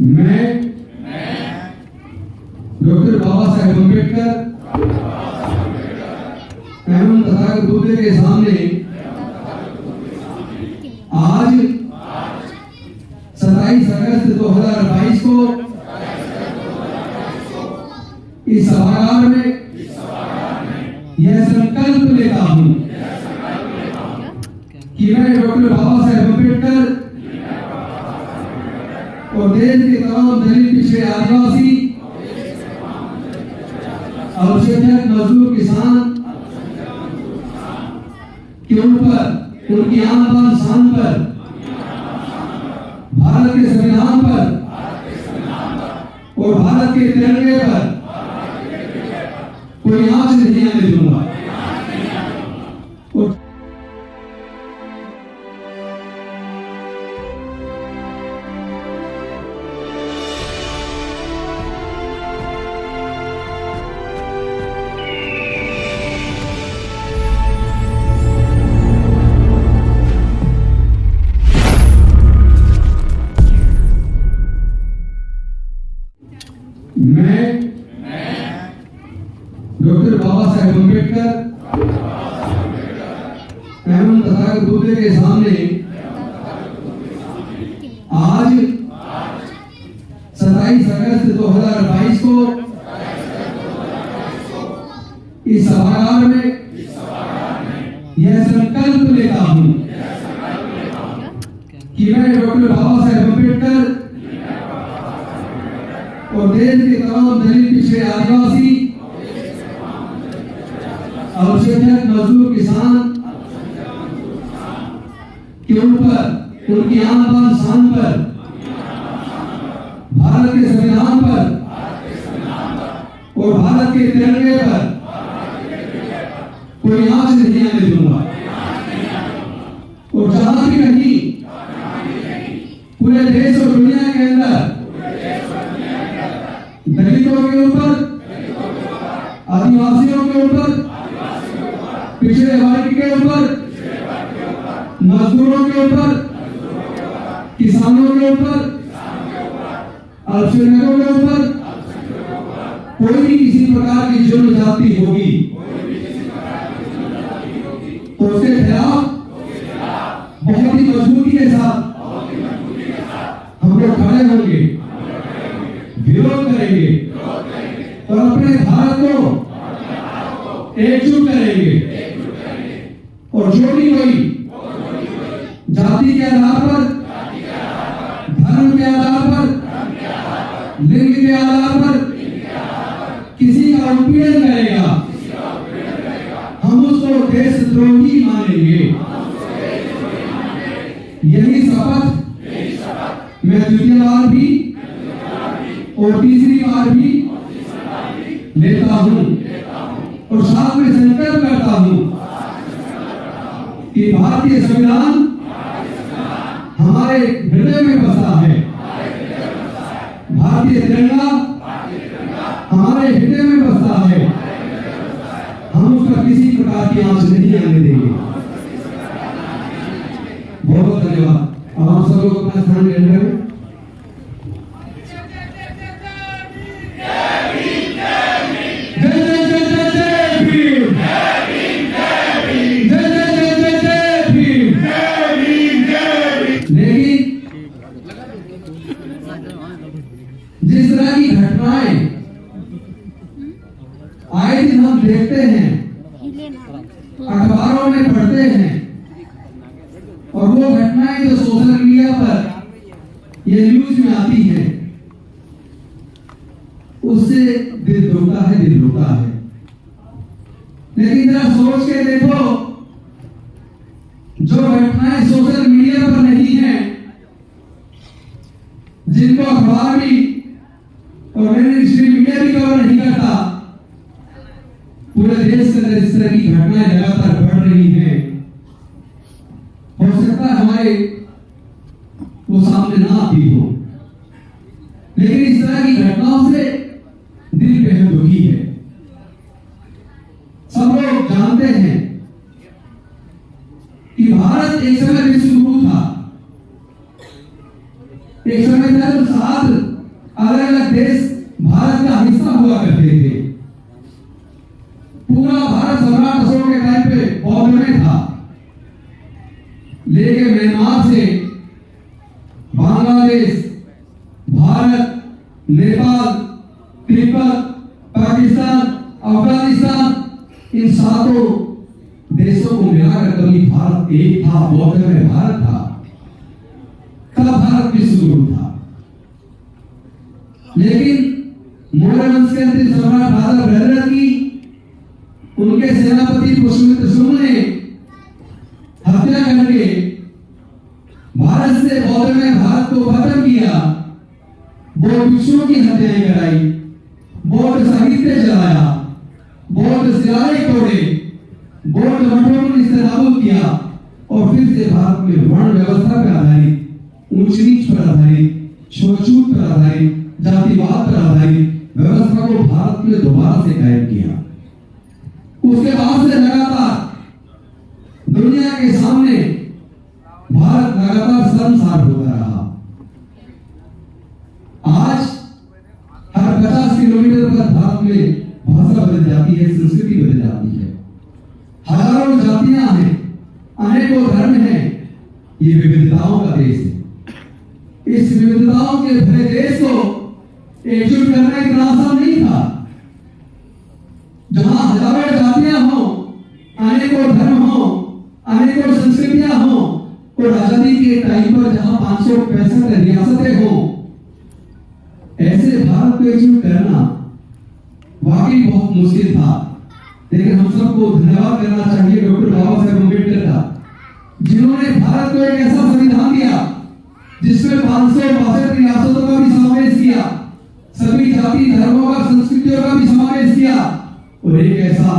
मैं डॉक्टर बाबा साहेब अम्बेडकर एवं तथागत बुद्ध के सामने आज 27 अगस्त 2022 को इस सभागार में यह संकल्प लेता हूं कि मैं डॉक्टर बाबा साहेब अम्बेडकर और देश के तमाम दलित पिछड़े आदिवासी अल्पसंख्यक मजदूर किसान के ऊपर उनकी आन बान शान पर भारत के संविधान पर और भारत के तिरंगे पर कोई आंच नहीं आने दूंगा। मैं डॉक्टर बाबा साहेब अम्बेडकर एवं तथागत बुद्ध के सामने आज 27 अगस्त 2022 को इस सभागार में यह संकल्प लेता हूं कि मैं डॉक्टर बाबा साहेब अम्बेडकर और देश के तमाम दलित पिछड़े आदिवासी अल्पसंख्यक मजदूर किसान के ऊपर उनकी आन बान शान पर भारत के संविधान पर और भारत के तिरंगे पर कोई आंच नहीं आने दूंगा। और जहां भी कहीं पूरे देश और दुनिया के अंदर दलितों के ऊपर, आदिवासियों के ऊपर, पिछड़े वर्ग के ऊपर, मजदूरों के ऊपर, किसानों के ऊपर, अल्पसंख्यकों के ऊपर कोई भी किसी प्रकार की जुल्म जाती होगी तो उसके खिलाफ बहुत ही मजबूती के साथ हम लोग खड़े होंगे, विरोध करेंगे और अपने भारत को एकजुट करेंगे। और जो भी कोई जाति के आधार पर, धर्म के आधार पर, लिंग के आधार पर किसी का उत्पीड़न करेगा, हम उसको देशद्रोही मानेंगे। यही शपथ मैं द्वितीय बार भी और तीसरी बार भी लेता हूं और साथ में संकल्प करता हूं कि भारतीय संविधान हमारे हृदय में बसा है, भारतीय तिरंगा हमारे हृदय में बसा है, हम उसका किसी प्रकार की आंच नहीं आने देंगे। बहुत बहुत धन्यवाद। अब आप सब लोग अपना स्थान ग्रहण करें। जिस तरह की घटनाएं आए दिन हम देखते हैं, अखबारों में पढ़ते हैं और वो घटनाएं जो सोशल मीडिया पर ये न्यूज में आती हैं उससे दिल दुखता है, दिल रुकता है। लेकिन जरा सोच के देखो, जो घटनाएं सोशल मीडिया पर नहीं है, जिनको अखबार भी और मेनस्ट्रीम मीडिया भी कवर नहीं करता, पूरे देश के अंदर इस तरह की घटनाएं लगातार बढ़ रही हैं। हो सकता है हमारे वो सामने ना आती हो, लेकिन इस तरह की घटनाओं से दिल बेहद दुखी है। सब लोग जानते हैं कि भारत एक समय विश्व गुरु था, एक समय था जो सात देश भारत का हिस्सा हुआ करते थे। पूरा भारत सम्राट अशोक के टाइम पे बौद्ध में था, लेकिन म्यांमार से बांग्लादेश, भारत, नेपाल, तिब्बत, पाकिस्तान, अफगानिस्तान, इन सातों देशों को मिलाकर कभी भारत एक था, बौद्ध में भारत था, तब भारत विश्व गुरु था। लेकिन मौर्य वंश के अंतिम सम्राट राजा भद्रक की उनके सेनापति पुष्यमित्र शुंग ने हत्या करके भारत से बौद्ध में भारत को खत्म किया, बौद्ध भिक्षुओं की हत्याएं कराई, बौद्ध साहित्य जलाया, बौद्ध शिलालेख तोड़े, बौद्ध मठों को निस्तेनाबूद किया और फिर से भारत में वर्ण व्यवस्था पर आधारित, ऊंच नीच पर आधारित, छूत पर आधारित, जातिवाद पर आधारित व्यवस्था को भारत में दोबारा से कायम किया। उसके बाद से लगातार दुनिया के सामने भारत लगातार शर्मसार होता रहा। आज हर 50 किलोमीटर पर भारत में भाषा बदल जाती है, संस्कृति बदल जाती है, हजारों जातियां हैं, अनेकों धर्म हैं। ये विविधताओं का देश है। इस विविधताओं के भरे देश को एकजुट करना इतना आसान नहीं था। जहां हजारों जातियां हो, अनेकों धर्म हो, अनेकों संस्कृतियां हो, और आजादी के टाइम पर जहां 565 रियासतें हो, ऐसे भारत को एकजुट करना वाकई बहुत मुश्किल था। लेकिन हम सबको धन्यवाद करना चाहिए डॉक्टर बाबा साहेब अम्बेडकर का, जिन्होंने भारत को एक ऐसा संविधान दिया जिसमें 562 रियासतों का भी समावेश किया, सभी जाति धर्मों का, संस्कृतियों का भी समावेश किया, और एक ऐसा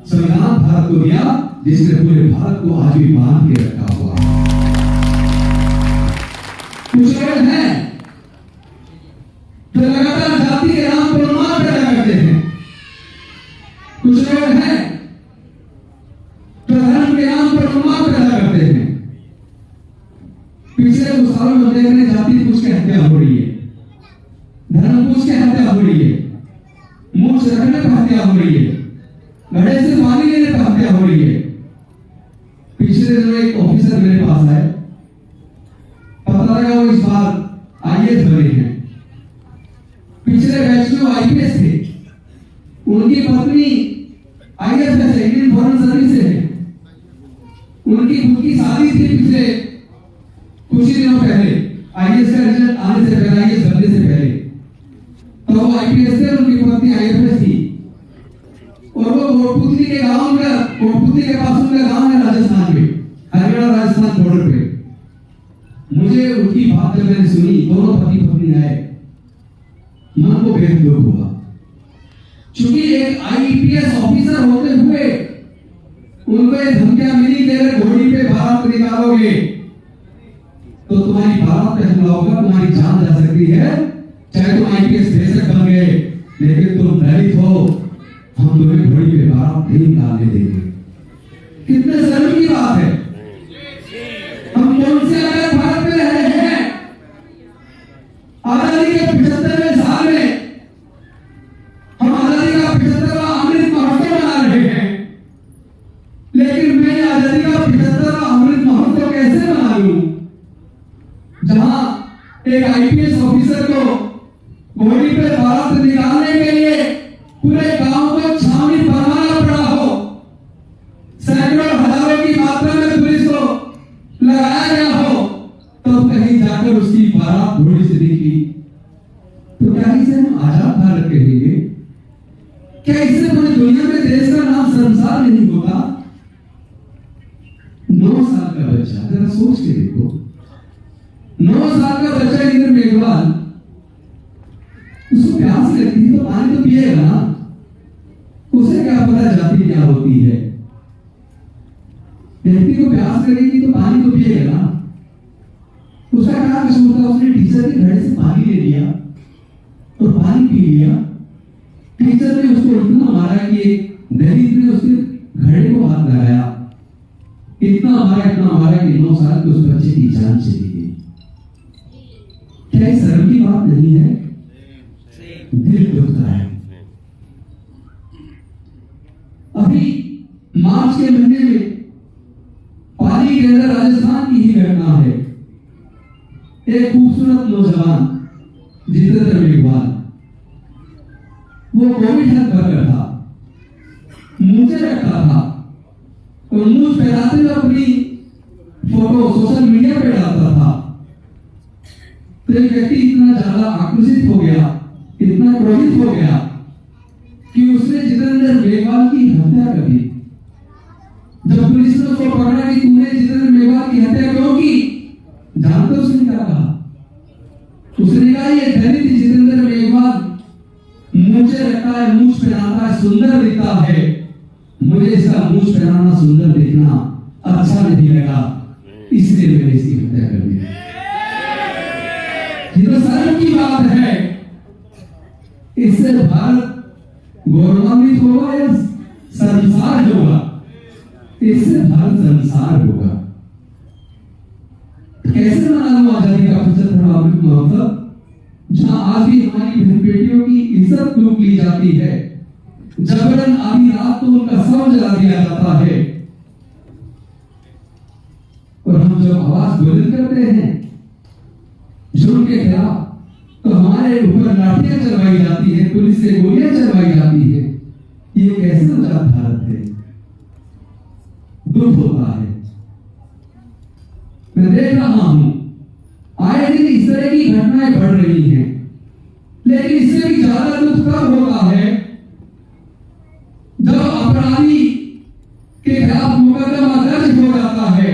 संविधान भारत को दिया जिसने पूरे भारत को आज भी बांध के रखा हुआ है। कुछ लोग हैं जो लगातार जाति के नाम पर उन्माद पैदा करते हैं, कुछ लोग हैं जो धर्म के नाम पर उन्माद पैदा करते हैं। पिछले कुछ सालों में देख रहे जाति पूछ के हत्या हो रही है, धर्म पूछ के हत्या हो रही है, मूछ रखने पर हत्या हो रही है, घड़े से पानी लेने पर हत्या हो रही है। पिछले दिनों एक ऑफिसर मेरे पास आए, पता लगा वो इस बार आईएएस बने हैं। पिछले बैच में आईपीएस थे, उनकी पत्नी आईएएस है, इंडियन फॉरेन सर्विस से है। उनकी शादी थी पिछले कुछ ही दिनों पहले, आईएएस का रिजल्ट आने से पहले, आईएएस बनने से पहले, तो वो आईपीएस थे, उनकी पत्नी आईएफएस थी। और वो कोटपुतली के पास उनका गांव है राजस्थान में, हरियाणा राजस्थान बॉर्डर पे। मुझे उनकी बात जब मैंने सुनी, दोनों पति पत्नी आए, मन को बेहद दुख हुआ। चूंकि एक आईपीएस ऑफिसर होते हुए उनको ये धमकियां मिली कि अगर घोड़ी पे बारात निकालोगे तो तुम्हारी बारात पे हमला होगा, तुम्हारी जान जा सकती है, चाहे तुम आईपीएस बेशक बन गए, लेकिन तुम दलित हो, हम तुम्हें घोड़ी पे बारात नहीं निकालने देंगे। कितने शर्म की बात है। हम कौन से अलग भारत में रह रहे हैं। आजादी के 75वें साल में हम आजादी का 75वां अमृत महोत्सव मना रहे हैं, लेकिन मैं आजादी का 75वां अमृत महोत्सव कैसे मना लूं जहां एक आईपीएस ऑफिसर को घोड़ी पे बारात निकालने के लिए पूरे गांव को छावनी बनवाना पड़ा हो, सैकड़ों हजारों की मात्रा में पुलिस को लगाया गया हो, तो कहीं जाकर उसकी बारात घोड़ी से दिखी, तो क्या इसे हम आजाद भारत कहेंगे? क्या इससे पूरी दुनिया में देश का नाम शर्मसार नहीं होगा? 9 साल का बच्चा, जरा सोच के देखो, 9 साल का बच्चा इंद्र मेघवाल, उसको प्यास लगती है तो पानी तो पिएगा ना, उसे क्या पता जाति क्या होती है। व्यक्ति को प्यास लगेगी तो पानी तो पिएगा ना, उसका क्या कसूर था? उसने टीचर के घड़े से पानी ले लिया और पानी पी लिया। टीचर ने उसको इतना मारा कि दलित ने उसके घड़े को हाथ लगाया, इतना मारा कि 9 साल के उस बच्चे की जान चली गई। क्या इस शर्म की बात नहीं है? दिल दुखता है। अभी मार्च के महीने में पाली के अंदर राजस्थान की ही घटना है। एक खूबसूरत नौजवान जितेंद्र मेघवाल, वो कोविड हेल्थ वर्कर था, मुझे रखा था और मुझ फैलाते हुए अपनी फोटो सोशल मीडिया पे डालता था। तो एक व्यक्ति इतना ज्यादा आक्रोशित हो गया, इतना क्रोधित हो गया कि उसने जितेंद्र मेघवाल की हत्या कर दी। जब पुलिस ने उसको पकड़ा कि तूने जितेंद्र मेघवाल की हत्या क्यों की, जानते उसने क्या कहा? उसने कहा ये दलित जितेंद्र मेघवाल मुझे रखता है, मूछ पहनाता है, सुंदर दिखता है, मुझे इसका मूछ पहनाना सुंदर दिखना अच्छा नहीं लगा, इसलिए मैंने इसकी हत्या कर दी। ये तो शर्म की बात है। इससे भारत गौरवान्वित होगा या संसार होगा? इससे भारत संसार होगा। कैसे मना लो आजादी का 75वां अमृत महोत्सव, जहां आज भी हमारी बहन बेटियों की इज्जत लूट ली जाती है, जबरन आधी रात को उनका शव जला दिया जाता है, और हम जब आवाज बुलंद करते हैं जुर्म के खिलाफ, तो हमारे ऊपर लाठियां चलवाई जाती है, पुलिस से गोलियां चलवाई जाती है। ये कैसे आजाद भारत है? दुख होता है। मैं देख रहा हूं आए दिन इस तरह की घटनाएं बढ़ रही हैं, लेकिन इससे भी ज्यादा दुख तब होता है जब अपराधी के खिलाफ मुकदमा दर्ज हो जाता है,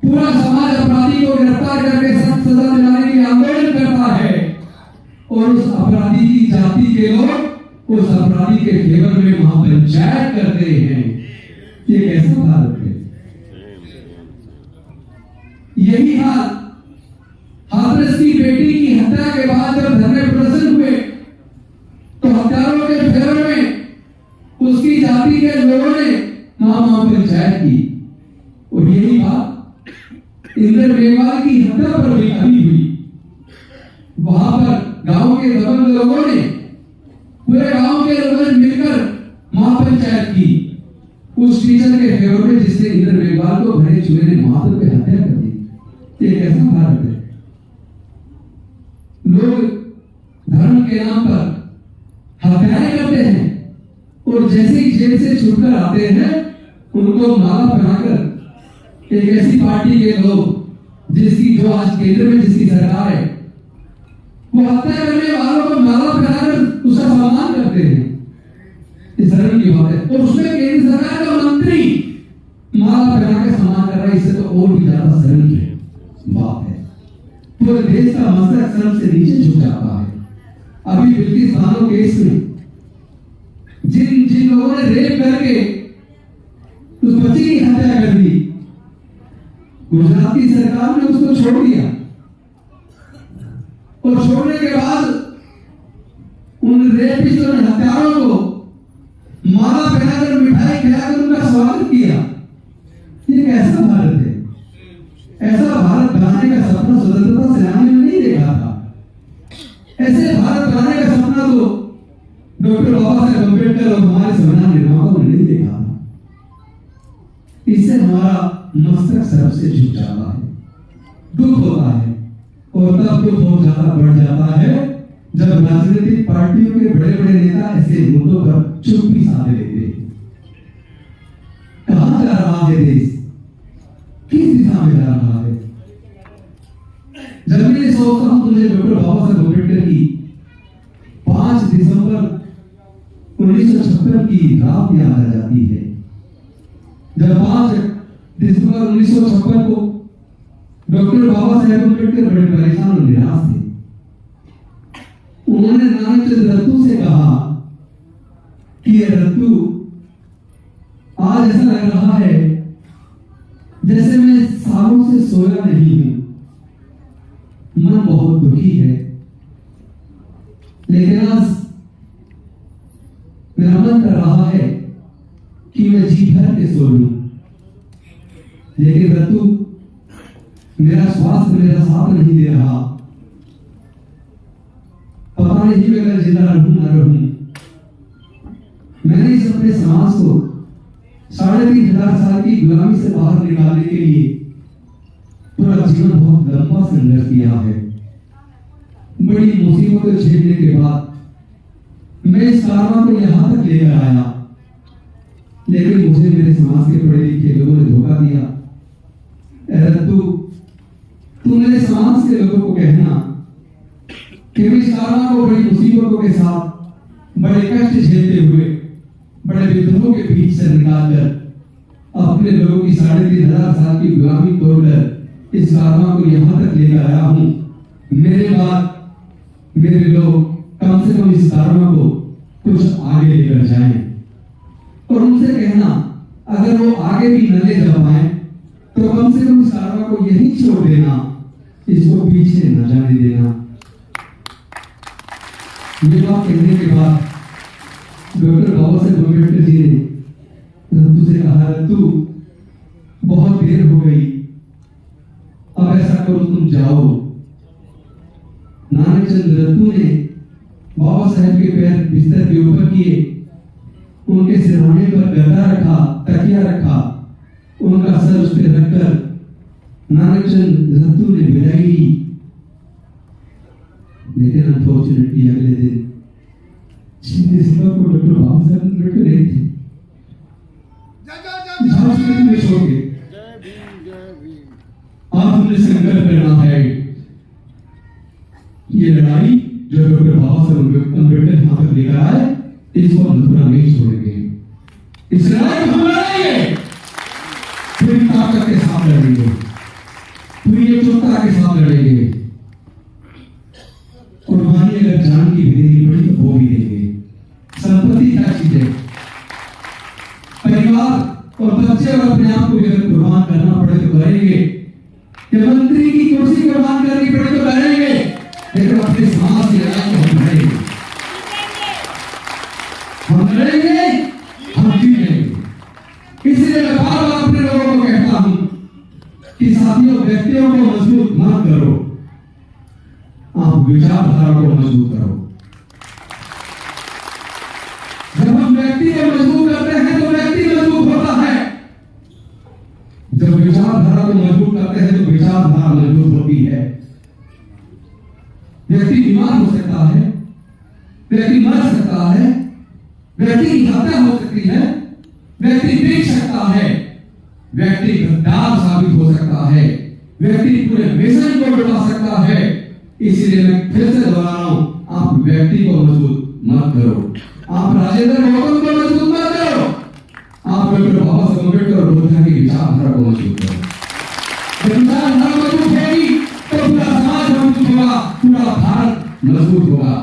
पूरा समाज अपराधी को गिरफ्तार करके सख्त सजा दिलाने के लिए आंदोलन करता है, और उस अपराधी की जाति के लोग उस अपराधी के फेवर में महापंचायत करते हैं। ये कैसा भारत है? यही हाल हाथरस की बेटी की हत्या के बाद जब धरने प्रदर्शन हुए, तो हत्यारों के फेवर में उसकी जाति के लोगों ने महापंचायत की, और यही बात इंद्र मेघवाल की हत्या पर भी हुई। वहां पर गांव के दबंग लोगों ने, पूरे गांव के लोगों ने मिलकर महापंचायत की उस टीचर के फेवर में जिसने इंद्र मेघवाल को भरे चूहे ने माथे पे हत्या कर दी। ये कैसा भारत है? लोग धर्म के नाम पर हत्याएं करते हैं, और जैसे ही जेल से छूटकर आते हैं उनको माला पहनाकर एक ऐसी पार्टी के लोग जिसकी जो आज केंद्र में जिसकी सरकार है, वो हत्या करने वालों को माला पहनाकर उसका सम्मान करते हैं। इस धर्म की बात है, और उसमें केंद्र सरकार का मंत्री माला पहना के सम्मान कर रहा है। इससे तो और भी ज्यादा शर्म की बात है। पूरे देश का मस्तक शर्म से नीचे झुक जाता है। अभी बिल्किस बानो केस में जिन जिन लोगों ने रेप करके उस बच्ची की हत्या कर दी, गुजरात की सरकार ने उसको छोड़ दिया, और छोड़ने के बाद उन रेपिस्ट और हत्यारों को माला पहनाकर मिठाई खिलाकर उनका स्वागत किया। ये कैसा भारत है? ऐसा भारत बनाने का सपना स्वतंत्रता सेनानियों ने नहीं देखा था। ऐसे भारत बनाने का सपना तो डॉक्टर बाबा साहेब अम्बेडकर और हमारे संविधान निर्माताओं ने नहीं देखा था। इससे हमारा मस्तक सरब से झुक जाता है, दुख होता है, और तब दुख बहुत ज्यादा बढ़ जाता है जब राजनीतिक पार्टियों के बड़े बड़े नेता ऐसे मुद्दों पर चुप्पी साधे लेते हैं। कहां जा रहा है देश? किस दिशा में जा रहा है? जब मैं सोचता हूं मुझे डॉक्टर बाबा साहेब अम्बेडकर की 5 दिसंबर 1956 की रात याद आ जाती है, जब 5 दिसंबर 1956 को डॉक्टर बाबा साहेब अम्बेडकर बड़े परेशान और निराश थे। उन्होंने नानक चंद रत्तू से कहा कि रत्तू, आज ऐसा लग रहा है जैसे मैं सालों से सोया नहीं हूं, मन बहुत दुखी है, लेकिन आज मेरा मन कर रहा है कि मैं जी भर के सो लूं, लेकिन रत्तू मेरा स्वास्थ्य मेरा साथ नहीं दे रहा। पता जमाने ही में अगर जिंदा रहूं ना रहूं, मैंने इस अपने समाज को 3500 साल की गुलामी से बाहर निकालने के लिए पूरा जीवन बहुत लंबा संघर्ष किया है। बड़ी मुसीबतें झेलने के बाद मैं इस कारवां को यहां तक लेकर आया, लेकिन मुझे मेरे समाज के पढ़े लिखे लोगों ने धोखा दिया। तू मेरे समाज के लोगों को कहना कि मैं इस कारवां को बड़ी मुसीबतों के साथ बड़े कष्ट झेलते हुए बड़े विद्रोहों के बीच से निकालकर अपने लोगों की 3500 साल की गुलामी तोड़कर इस कारवां को यहां तक लेकर आया हूं। मेरे बाद मेरे लोग कम से कम इस कारवां को कुछ आगे लेकर जाएं और उनसे कहना अगर वो आगे भी न ले जा पाए तो कम से कम इस कारवां को यहीं छोड़ देना, इसको पीछे न जाने देना। ये बात कहने के बाद डॉक्टर बाबा साहेब अम्बेडकर जी ने तुझसे कहा, तू बहुत देर हो गई, अब ऐसा करो तुम जाओ। नानक चंद रत्तू ने बाबा साहेब के पैर बिस्तर के ऊपर किए, उनके सिरहाने पर गद्दा रखा, तकिया रखा, उनका सर उस पर रखकर नानक चंद रत्तू ने विदाई ली। लेकिन अनफॉर्चुनेटली अगले दिन 6 दिसंबर को डॉक्टर बाबा साहेब अम्बेडकर नहीं थे, में छोड़ गए। आज हमने संकल्प करना है, ये लड़ाई जो डॉक्टर बाबा साहेब अम्बेडकर यहां तक लेकर आए, इसको मथुरा नहीं छोड़ेंगे। इस लड़ाई को हम लड़ेंगे, पूरी ताकत के साथ लड़ेंगे, पूरी एकजुटता के साथ लड़ेंगे। कुर्बानी अगर जान की भी देनी पड़ी तो वो भी देंगे। संपत्ति क्या चीज है? परिवार और बच्चे और अपने आप को अगर कुर्बान करना पड़े तो करेंगे, या मंत्री की कुर्सी कुर्बान करनी पड़े तो करेंगे, लेकिन अपने समाज की लड़ाई को हम लड़ेंगे, हम लड़ेंगे, हम जीतेंगे। इसलिए मैं बार बार अपने लोगों को कहता हूं कि साथियों, व्यक्तियों को मजबूत मत करो, आप विचारधारा को मजबूत करो। जब हम व्यक्ति को मजबूत करते हैं तो व्यक्ति मजबूत होता है, जब विचारधारा को मजबूत करते हैं तो विचारधारा मजबूत होती है। व्यक्ति बीमार हो सकता है, व्यक्ति मर सकता है, व्यक्ति की हत्या हो सकती है, व्यक्ति बिक सकता है, व्यक्ति गद्दार साबित हो सकता है, व्यक्ति पूरे मिशन को लुटा सकता है। इसीलिए मैं फिर से दोहरा रहा हूं, आप व्यक्ति को मजबूत मत करो, आप राजेंद्र गौतम को मजबूत मत करो, आप डॉक्टर बाबा साहेब अम्बेडकर और लोहिया की विचारधारा को मजबूत करो। जब विचारधारा मजबूत होगी तो पूरा समाज मजबूत होगा, पूरा भारत मजबूत होगा।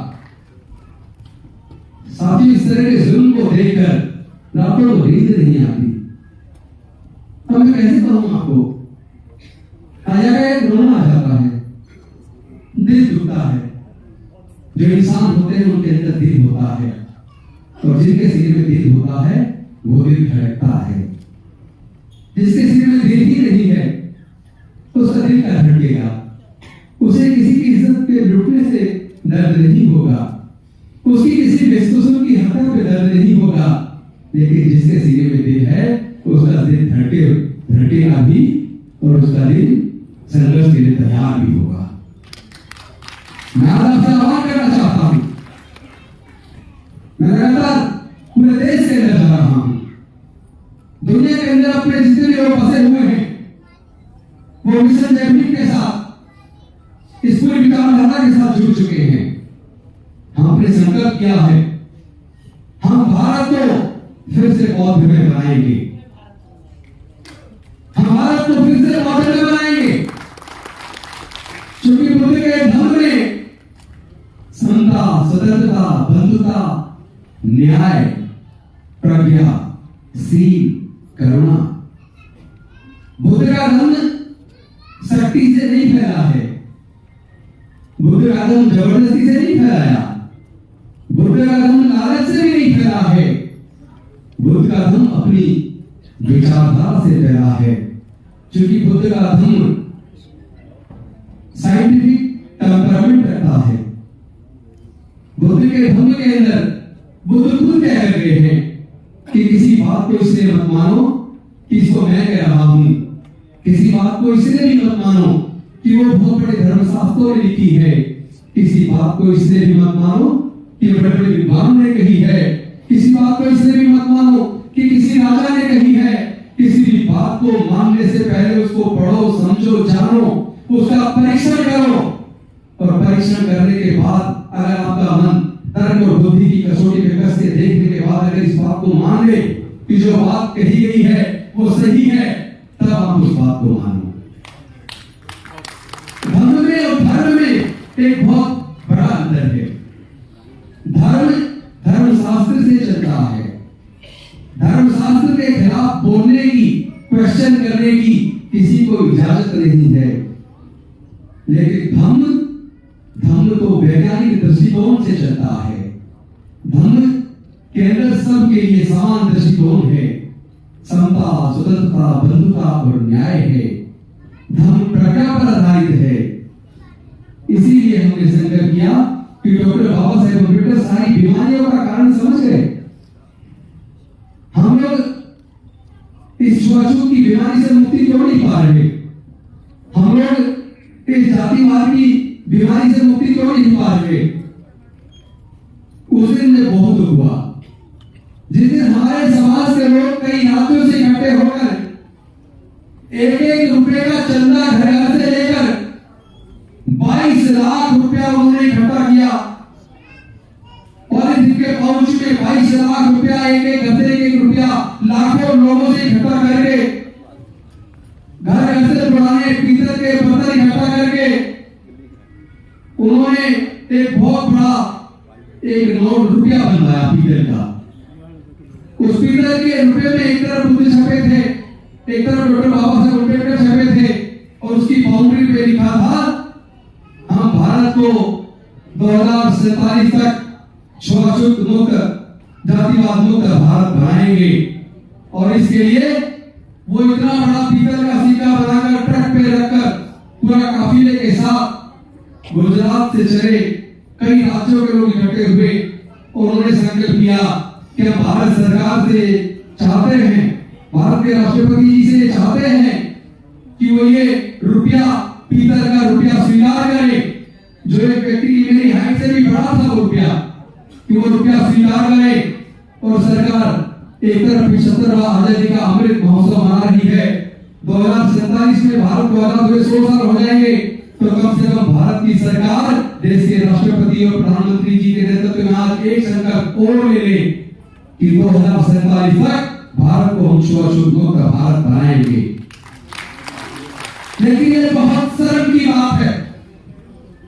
साथी, इस तरह के जुल्म को देखकर रातों को नींद नहीं आती। अब मैं कैसे कहूं आपको, रोना आ जाता है, दिल दुखता है। जो इंसान होते हैं उनके अंदर दिल होता है, और जिनके सीने में दिल होता है वो दिल धड़कता है। जिसके सीने में दिल ही नहीं है उसका दिल क्या धड़केगा? उसे किसी की इज्जत के लुटने से दर्द नहीं होगा, उसकी किसी बेकसूर की हत्या पे दर्द नहीं होगा, लेकिन जिसके सीने में दिल है उसका दिल धड़केगा भी, और उसका दिल संघर्ष के लिए तैयार भी होगा। मैं आपसे आह्वान करना चाहता हूं, मैं लगातार पूरे देश के अंदर जा रहा हूं, दुनिया के अंदर अपने जितने भी लोग फंसे हुए हैं वो मिशन जैवलिन के साथ, इस पूरी विचारधारा के साथ जुड़ चुके हैं। हमने संकल्प किया है, हम भारत को फिर से बौद्ध में बनाएंगे, हम भारत को फिर से बौद्ध में बनाएंगे, क्योंकि बुद्ध के धर्म में समता, स्वतंत्रता, बंधुता, न्याय, प्रज्ञा, सील, करुणा। बुद्ध का धर्म शक्ति से नहीं फैला है, बुद्ध का धर्म जबरदस्ती से नहीं फैलाया, बुद्ध का धर्म लालच से भी नहीं फैला है, बुद्ध का धर्म अपनी विचारधारा से फैला है। क्योंकि बुद्ध का धर्म साइंटिफिक टेम्परामेंट रखता है, बुद्ध के धम्म के अंदर बुद्ध खुद कह गए हैं कि किसी बात को इसलिए मत मानो कि इसको मैं कह रहा हूं, किसी बात को इसलिए भी मत मानो कि वो बहुत बड़े धर्मशास्त्रों में लिखी है, किसी बात को इसलिए भी मत मानो कि बड़े बड़े विद्वान ने कही है, किसी बात को इसलिए भी मत मानो कि किसी राजा ने कही है। किसी भी बात को मानने से पहले उसको पढ़ो, समझो, जानो, उसका परीक्षण करो, और परीक्षण करने के बाद अगर आपका मन तर्क और बुद्धि की कसौटी पे कस के देखने के बाद अगर इस बात को मान ले कि जो बात कही गई है वो सही है, तब आप उस बात को मानो। धर्म में और धर्म में एक बहुत बड़ा अंतर है। धर्म शास्त्र से चलता है। धर्म शास्त्र के खिलाफ बोलने की, क्वेश्चन करने की किसी को इजाजत नहीं है। लेकिन धम्म तो वैज्ञानिक दृष्टिकोण से चलता है। धम्म के अंदर सबके लिए समान दृष्टिकोण है, समता, स्वतंत्रता, बंधुता और न्याय है। धम्म प्रज्ञा पर आधारित है। इसीलिए हमने संकल्प किया कि डॉक्टर बाबा साहेब अम्बेडकर सारी बीमारियों का कारण समझ गए। हम लोग इस छुआछूत की बीमारी से मुक्ति क्यों नहीं पा रहे? हम लोग इस जातिवाद की बीमारी से मुक्ति क्यों नहीं पा रहे? उस दिन में बहुत दुख हुआ जिस दिन हमारे समाज के लोग कई राज्यों से इकट्ठे होकर एक रुपए का चंदा घर से लेकर 22 लाख रुपया उन्होंने इकट्ठा किया, और इनके पहुंच में 22 लाख रुपया एक घर से 1 रुपया लाखों लोगों से इकट्ठा करके घर से पुराने पीतल के बर्तन इकट्ठा करके उन्होंने एक बहुत बड़ा एक नोट रुपया बनवाया पीतल का। उस पीतल के रुपये में एक तरफ बुद्ध छपे थे, एक तरफ डॉक्टर बाबा साहेब अम्बेडकर छपे थे, और उसकी बाउंड्री पे लिखा था हम भारत को 2047 तक छुआछूत मुक्त, जातिवाद मुक्त भारत बनाएंगे। और इसके लिए वो इतना बड़ा पीतल का सिक्का बनाकर ट्रक पे रखकर पूरा काफिले के साथ गुजरात से चले कई राज्यों के लोग इकट्ठे हुए। उन्होंने संकल्प किया कि हम भारत सरकार से चाहते हैं, भारत के राष्ट्रपति जी से चाहते हैं कि वो ये रुपया, पीतल का रुपया स्वीकार करे, जो एक व्यक्ति की मेरी हाइट से भी बड़ा था वो रुपया, कि वो रुपया स्वीकार करे। और सरकार एक तरफ 75वां आजादी का अमृत महोत्सव मना रही है। 2047 में भारत को आजाद हुए 100 साल हो जाएंगे, तो कम से कम भारत की सरकार देश के राष्ट्रपति और प्रधानमंत्री जी के नेतृत्व में आज एक संकल्प और ले ले कि 2047 तक भारत को हम छुआछूत मुक्त भारत बनाएंगे। लेकिन ये बहुत शर्म की बात है,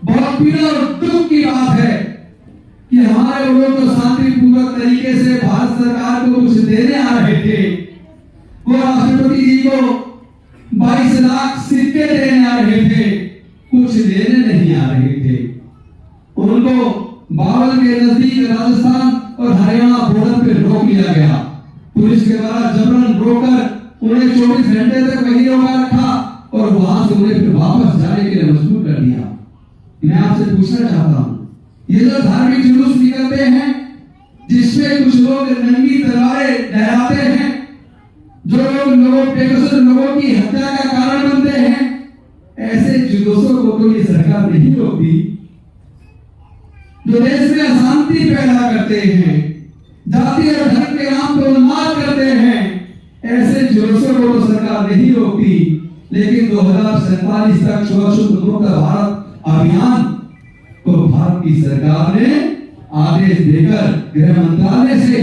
बहुत पीड़ा और दुख की बात है कि हमारे लोग तो शांतिपूर्वक तरीके से भारत सरकार को कुछ देने आ रहे थे, वो राष्ट्रपति जी को 22 लाख सिक्के देने आ रहे थे, कुछ लेने नहीं आ रहे थे। उनको बावल के नजदीक राजस्थान और हरियाणा बॉर्डर पे रोक लिया गया। पुलिस के द्वारा जबरन रोककर उन्हें 24 घंटे तक वहीं रोका रखा और वहां से उन्हें फिर वापस जाने के लिए मजबूर कर दिया। मैं आपसे पूछना चाहता हूं, ये जो धार्मिक जुलूस निकलते हैं जिसमें कुछ लोग नंगी तलवारें लहराते हैं, जो लोग बेकसूर लोगों की हत्या का कारण बनते हैं, ऐसे जुलूसों को तो ये सरकार नहीं रोकती। जो देश में अशांति पैदा करते हैं, जाति और धर्म के नाम पर उन्माद करते हैं, ऐसे जुलूसों को तो सरकार नहीं रोकती। लेकिन 2047 तक छुआछूत मुक्त भारत अभियान को भारत की सरकार ने आदेश देकर गृह मंत्रालय से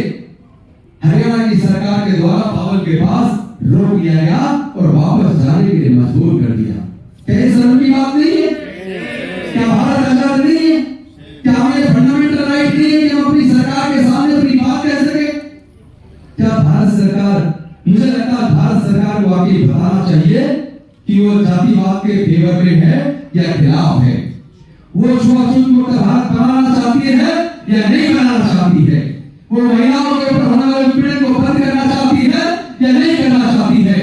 हरियाणा की सरकार के द्वारा बावल के पास रोक लिया गया और वापस जाने के लिए मजबूर कर दिया। क्या ये शर्म की बात नहीं है? क्या भारत आजाद नहीं है? क्या हमें फंडामेंटल राइट नहीं है कि हम अपनी सरकार के सामने अपनी बात कह सके? क्या भारत सरकार, मुझे लगता है भारत सरकार को आगे बताना चाहिए कि वो जातिवाद के फेवर में है या खिलाफ है, वो छुआछूत मुक्त भारत बनाना चाहती है या नहीं बनाना चाहती है, वो महिलाओं के ऊपर होने वाले उत्पीड़न को बंद करना चाहती है या नहीं करना चाहती है,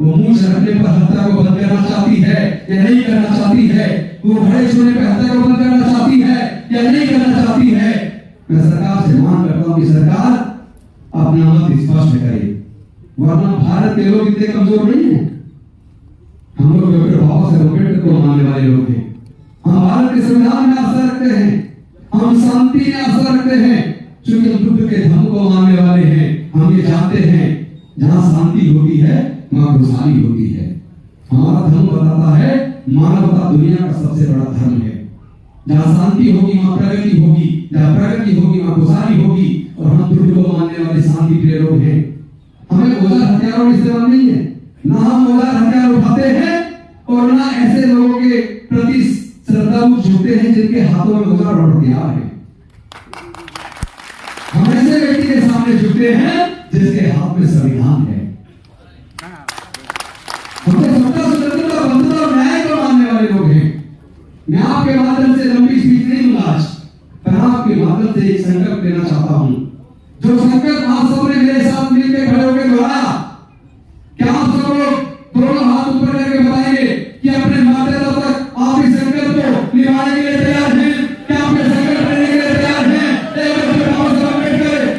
वो मुंह से रखने पर हत्या को बंद करना चाहती है या नहीं करना चाहती है, वो घड़े छूने पर हत्या को बंद करना चाहती है या नहीं करना चाहती है, मैं सरकार से मांग करता हूं कि सरकार अपना मत स्पष्ट करे, वरना भारत के लोग इतने कमजोर नहीं है। हम लोग डॉक्टर बाबा साहेब अम्बेडकर को मानने वाले लोग हैं, हम भारत के संविधान में आस्था रखते हैं, हम शांति में आस्था रखते हैं, क्योंकि हम बुद्ध के धर्म को मानने वाले हैं। हम ये जानते हैं जहां शांति होती है वहां खुशहाली होती है। हमारा धर्म बताता है मानवता दुनिया का सबसे बड़ा धर्म है। जहां शांति होगी वहां प्रगति होगी, जहां प्रगति होगी वहां खुशहाली होगी। और हम बुद्ध को मानने वाले शांति प्रिय लोग हैं। हमें औजार हथियारों का इस्तेमाल नहीं है, ना हम औजार हथियार उठाते हैं और ना ऐसे लोगों के प्रति श्रद्धालु झुकते हैं जिनके हाथों में औजार और हथियार है। हम ऐसे व्यक्ति के सामने झुकते हैं जिसके हाथ में संविधान है। हम तो सत्ता स्वतंत्रता बंधुता और न्याय को मानने वाले लोग हैं। मैं आपके माध्यम से लंबी स्पीच नहीं दूंगा आज, पर आपके माध्यम से एक संकल्प लेना चाहता हूं, जो संकल्प आप सबने मेरे साथ मिलकर खड़े होकर दोहराया। क्या आप सब लोग दोनों हाथ ऊपर करके बताएंगे कि अपने माध्यम तक आप इस संकल्प को निभाने के लिए तैयार हैं? क्या अपने संकल्प लेने के लिए तैयार हैं?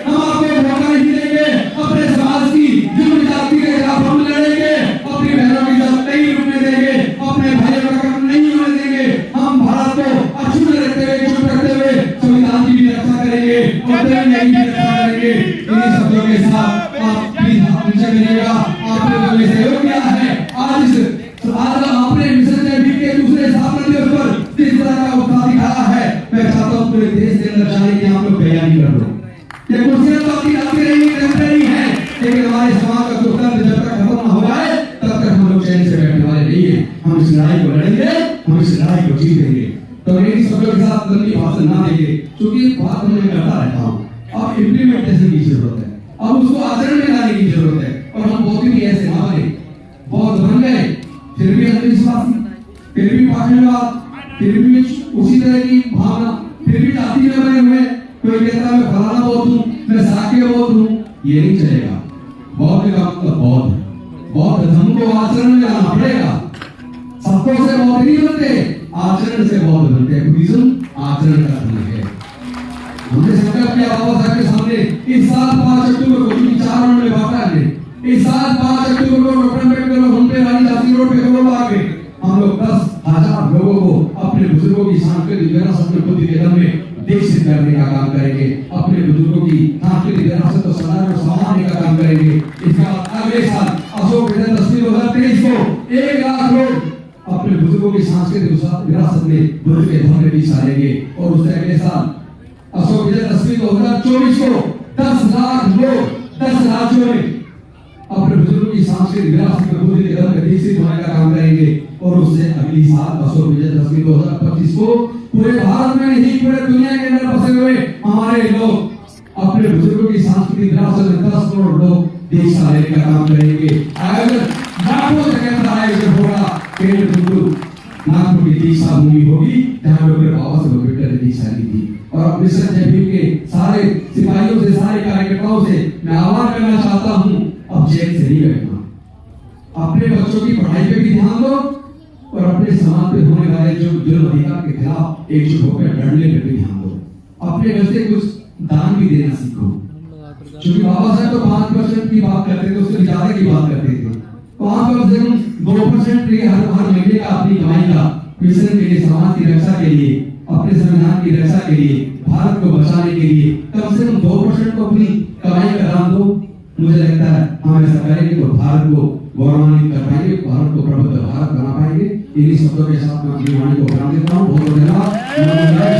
हम आपको मौका नहीं देंगे, अपने समाज की जुल्म जाति के खिलाफ हम लड़ेंगे, अपनी बहनों की इज्जत नहीं रुकने देंगे, अपने भाइयों का काम नहीं होने देंगे। हम भारत को अछूत रखते हुए, चुप रखते हुए संविधान की भी रक्षा करेंगे और तिरंगे की भी रक्षा करेंगे। इन्हीं शब्दों के साथ आप प्लीज हाथ नीचे करिएगा। आपने जो मुझे सहयोग किया है, आज आपने मिशन जयभीम के दूसरे स्थापना दिवस पर जिस तरह का उत्साह दिखाया है, मैं चाहता हूं पूरे देश के अंदर जाने की आप लोग तैयारी कर लो। ये कुर्सियां तो आपकी आती रहेंगी, टेम्परेरी है, लेकिन हमारे समाज का दुर्गंध जब तक खत्म ना हो जाए तब तक हम लोग चैन से बैठने वाले नहीं है। हम इस लड़ाई को लड़ेंगे, हम इस लड़ाई को जीतेंगे। तो मेरी शब्दों के साथ लंबी भाषण ना देंगे, क्योंकि बात मैं करता रहता हूँ। अब इम्प्लीमेंटेशन की जरूरत है, अब उसको आचरण में लाने की जरूरत है। और हम बहुत भी ऐसे ना बने, बहुत बन गए, फिर भी अंधविश्वासी, फिर भी पाखंडवाद, फिर भी उसी तरह की भावना, फिर भी जाति में बने हुए। कोई कहता है मैं फलाना बहुत हूँ, मैं साके बहुत हूँ, ये नहीं चलेगा। बौद्ध का मतलब बौद्ध है, बौद्ध धर्म को आचरण में लाना पड़ेगा। शब्दों से बौद्ध नहीं बनते, आचरण से बौद्ध बनते हैं। बुद्धिज्म आचरण का धर्म है। हमने संकल्प किया बाबा साहब के सामने इस साल 5 अक्टूबर को, क्योंकि 4 रोड में बांटा है, इस साल 5 अक्टूबर को डॉक्टर अम्बेडकर हम पे वाली जाति रोड पे करोड़ आ गए। हम लोग 10,000 लोगों को अपने बुजुर्गों की सांस्कृतिक विरासत में बुद्धि के दम में दीक्षित करने का काम करेंगे। अपने बुजुर्गों की सांस्कृतिक विरासत को सदान और संभालने का काम करेंगे। इसका अगले साल अशोक विजयदशमी 2023 को 1 लाख लोग अपने बुजुर्गों की सांस्कृतिक विरासत में बुद्ध के धर्म में हिस्सा लेंगे। और उससे अगले साल अशोक विजयदशमी 2024 को 10 लाख लोग 10 राज्यों में अपने बुजुर्गों की सांस्कृतिक विरासत में बुद्ध के धर्म में दीक्षित होने का काम करेंगे। और उससे अगली साल अशोक विजयदशमी 2025 को पूरे भारत में नहीं, पूरे दुनिया के अंदर बसे हुए हमारे लोग अपने बुजुर्गों की सांस्कृतिक विरासत में 10 करोड़ लोग दीक्षा लेने का काम करेंगे। अगर लाखों जगह पर आयोजन होगा, केंद्र बिंदु नागपुर की दीक्षा भूमि होगी, जहाँ डॉक्टर बाबा साहेब अम्बेडकर ने दीक्षा ली थी। और मिशन जयभीम के सारे सिपाहियों से, सारे कार्यकर्ताओं से मैं आह्वान करना चाहता हूँ, अब जेल से नहीं बैठना, अपने बच्चों की पढ़ाई पे भी ध्यान दो और अपने समाज में होने वाले जो जुल्म अधिकार के खिलाफ एकजुट होकर लड़ने पे भी ध्यान दो। अपने घर से कुछ दान भी देना सीखो, क्योंकि बाबा साहब तो 5% की बात करते थे, उससे ज्यादा की बात करते थे। तो आप कम से कम 2% हर महीने का अपनी कमाई का मिशन के लिए, समाज की रक्षा के लिए, अपने संविधान की रक्षा के लिए, भारत को बचाने के लिए कम से कम 2% को अपनी कमाई का दान दो। मुझे लगता है हम ऐसा करेंगे तो भारत को गौरवान्वित कर पाएंगे, भारत को प्रबुद्ध भारत बना पाएंगे। इन्हीं शब्दों के साथ मैं अपनी वाणी को विराम देता हूँ। बहुत बहुत धन्यवाद। बहुत धन्यवाद।